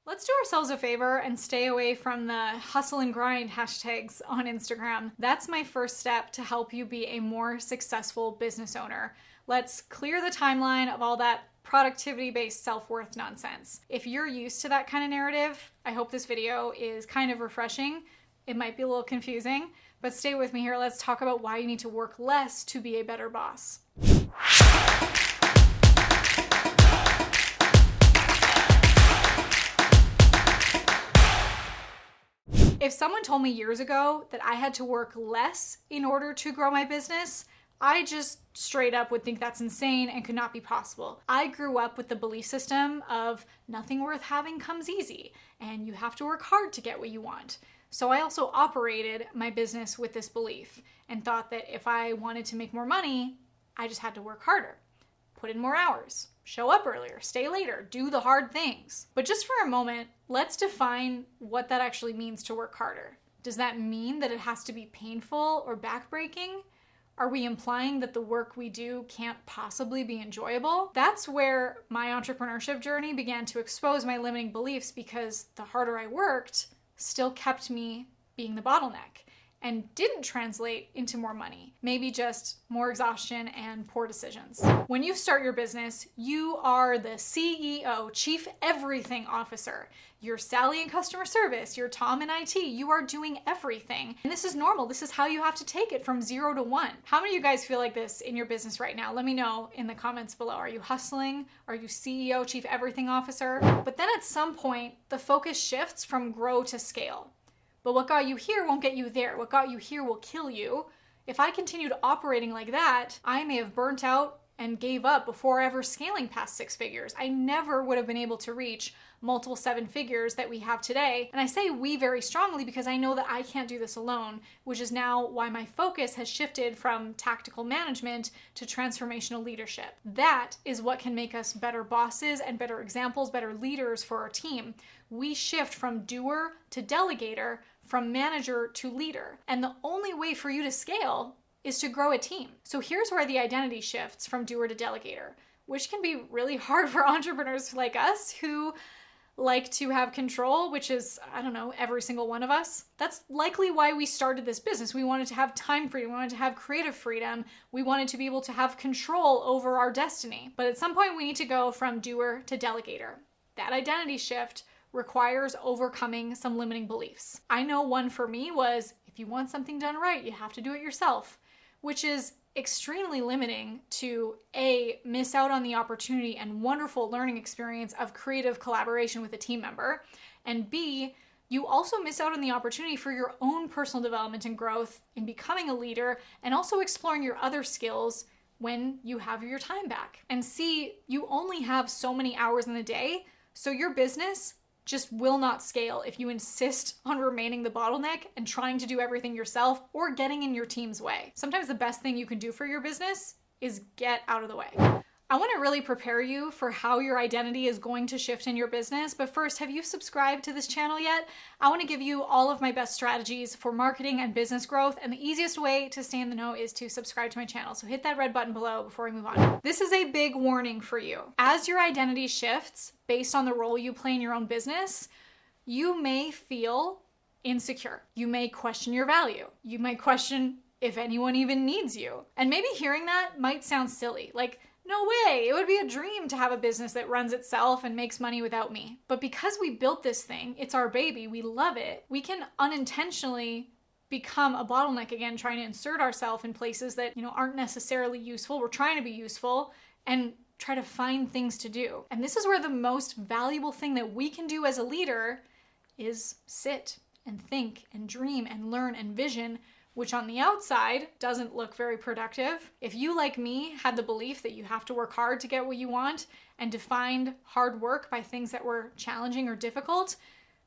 Let's do ourselves a favor and stay away from the hustle and grind hashtags on Instagram. That's my first step to help you be a more successful business owner. Let's clear the timeline of all that productivity-based self-worth nonsense. If you're used to that kind of narrative, I hope this video is kind of refreshing. It might be a little confusing, but stay with me here. Let's talk about why you need to work less to be a better boss. If someone told me years ago that I had to work less in order to grow my business, I just straight up would think that's insane and could not be possible. I grew up with the belief system of nothing worth having comes easy, and you have to work hard to get what you want. So I also operated my business with this belief and thought that if I wanted to make more money, I just had to work harder, put in more hours, show up earlier, stay later, do the hard things. But just for a moment, let's define what that actually means to work harder. Does that mean that it has to be painful or backbreaking? Are we implying that the work we do can't possibly be enjoyable? That's where my entrepreneurship journey began to expose my limiting beliefs, because the harder I worked still kept me being the bottleneck and didn't translate into more money, maybe just more exhaustion and poor decisions. When you start your business, you are the CEO, Chief Everything Officer. You're Sally in customer service, you're Tom in IT, you are doing everything. And this is normal. This is how you have to take it from 0 to 1. How many of you guys feel like this in your business right now? Let me know in the comments below. Are you hustling? Are you CEO, Chief Everything Officer? But then at some point, the focus shifts from grow to scale. But what got you here won't get you there. What got you here will kill you. If I continued operating like that, I may have burnt out and gave up before ever scaling past 6 figures. I never would have been able to reach multiple 7 figures that we have today. And I say we very strongly because I know that I can't do this alone, which is now why my focus has shifted from tactical management to transformational leadership. That is what can make us better bosses and better examples, better leaders for our team. We shift from doer to delegator, from manager to leader. And the only way for you to scale is to grow a team. So here's where the identity shifts from doer to delegator, which can be really hard for entrepreneurs like us who like to have control, which is, I don't know, every single one of us. That's likely why we started this business. We wanted to have time freedom. We wanted to have creative freedom. We wanted to be able to have control over our destiny. But at some point we need to go from doer to delegator. That identity shift requires overcoming some limiting beliefs. I know one for me was, if you want something done right, you have to do it yourself, which is extremely limiting to A, miss out on the opportunity and wonderful learning experience of creative collaboration with a team member, and B, you also miss out on the opportunity for your own personal development and growth in becoming a leader and also exploring your other skills when you have your time back. And C, you only have so many hours in the day, so your business just will not scale if you insist on remaining the bottleneck and trying to do everything yourself or getting in your team's way. Sometimes the best thing you can do for your business is get out of the way. I want to really prepare you for how your identity is going to shift in your business, but first, have you subscribed to this channel yet? I want to give you all of my best strategies for marketing and business growth, and the easiest way to stay in the know is to subscribe to my channel, so hit that red button below before we move on. This is a big warning for you. As your identity shifts based on the role you play in your own business, you may feel insecure. You may question your value. You might question if anyone even needs you. And maybe hearing that might sound silly, like, no way, it would be a dream to have a business that runs itself and makes money without me. But because we built this thing, it's our baby, we love it, we can unintentionally become a bottleneck again, trying to insert ourselves in places that, aren't necessarily useful. We're trying to be useful and try to find things to do. And this is where the most valuable thing that we can do as a leader is sit and think and dream and learn and vision, which on the outside doesn't look very productive. If you, like me, had the belief that you have to work hard to get what you want and defined hard work by things that were challenging or difficult,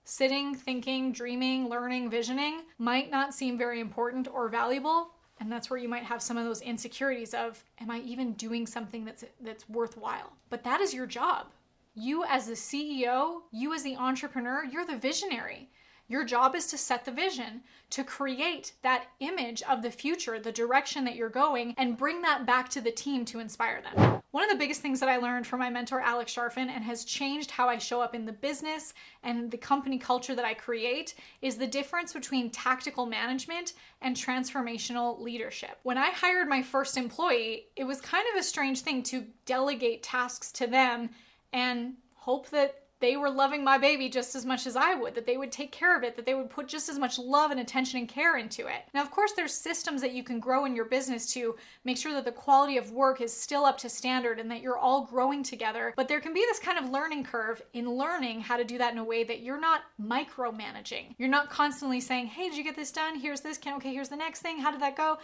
sitting, thinking, dreaming, learning, visioning might not seem very important or valuable. And that's where you might have some of those insecurities of, am I even doing something that's worthwhile? But that is your job. You as the CEO, you as the entrepreneur, you're the visionary. Your job is to set the vision, to create that image of the future, the direction that you're going, and bring that back to the team to inspire them. One of the biggest things that I learned from my mentor, Alex Sharfin, and has changed how I show up in the business and the company culture that I create is the difference between tactical management and transformational leadership. When I hired my first employee, it was kind of a strange thing to delegate tasks to them and hope that they were loving my baby just as much as I would, that they would take care of it, that they would put just as much love and attention and care into it. Now, of course, there's systems that you can grow in your business to make sure that the quality of work is still up to standard and that you're all growing together. But there can be this kind of learning curve in learning how to do that in a way that you're not micromanaging. You're not constantly saying, hey, did you get this done? Here's this. Okay, here's the next thing. How did that go?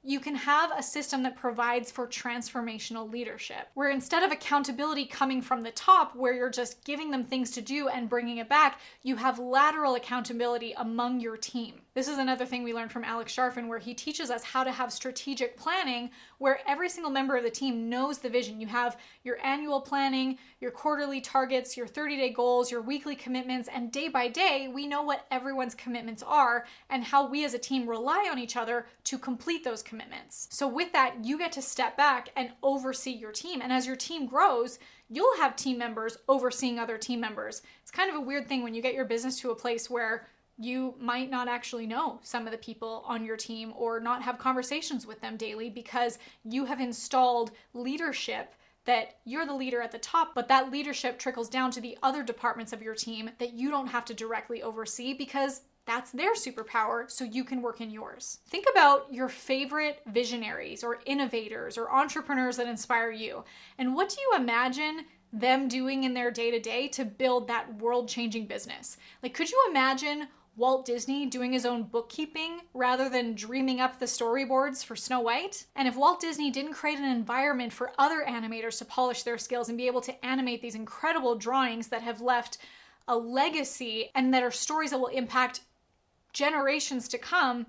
You can have a system that provides for transformational leadership, where instead of accountability coming from the top, where you're just giving them things to do and bringing it back, you have lateral accountability among your team. This is another thing we learned from Alex Sharfin, where he teaches us how to have strategic planning, where every single member of the team knows the vision. You have your annual planning, your quarterly targets, your 30-day goals, your weekly commitments, and day by day, we know what everyone's commitments are and how we as a team rely on each other to complete those commitments. So with that, you get to step back and oversee your team. And as your team grows, you'll have team members overseeing other team members. It's kind of a weird thing when you get your business to a place where you might not actually know some of the people on your team or not have conversations with them daily because you have installed leadership that you're the leader at the top, but that leadership trickles down to the other departments of your team that you don't have to directly oversee because that's their superpower, so you can work in yours. Think about your favorite visionaries or innovators or entrepreneurs that inspire you. And what do you imagine them doing in their day-to-day to build that world-changing business? Like, could you imagine Walt Disney doing his own bookkeeping rather than dreaming up the storyboards for Snow White? And if Walt Disney didn't create an environment for other animators to polish their skills and be able to animate these incredible drawings that have left a legacy and that are stories that will impact generations to come,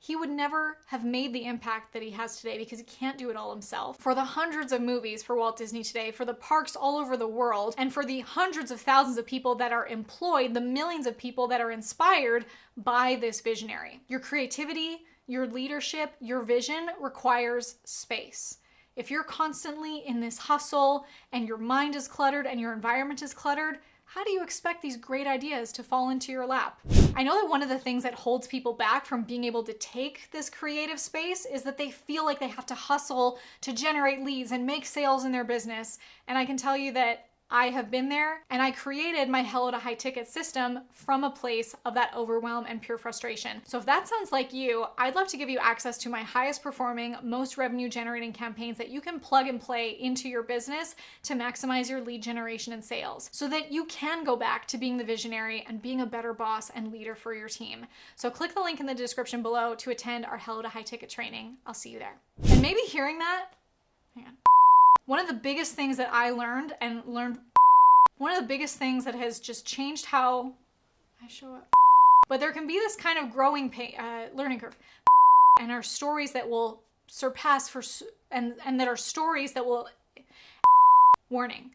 he would never have made the impact that he has today because he can't do it all himself. For the hundreds of movies for Walt Disney today, for the parks all over the world, and for the hundreds of thousands of people that are employed, the millions of people that are inspired by this visionary. Your creativity, your leadership, your vision requires space. If you're constantly in this hustle and your mind is cluttered and your environment is cluttered, how do you expect these great ideas to fall into your lap? I know that one of the things that holds people back from being able to take this creative space is that they feel like they have to hustle to generate leads and make sales in their business. And I can tell you that I have been there, and I created my Hello to High Ticket system from a place of that overwhelm and pure frustration. So if that sounds like you, I'd love to give you access to my highest performing, most revenue generating campaigns that you can plug and play into your business to maximize your lead generation and sales so that you can go back to being the visionary and being a better boss and leader for your team. So click the link in the description below to attend our Hello to High Ticket training. I'll see you there. And maybe hearing that, hang on. One of the biggest things that I learned, one of the biggest things that has just changed how I show up. But there can be this kind of growing learning curve, and are stories that will surpass and that are stories that will, warning.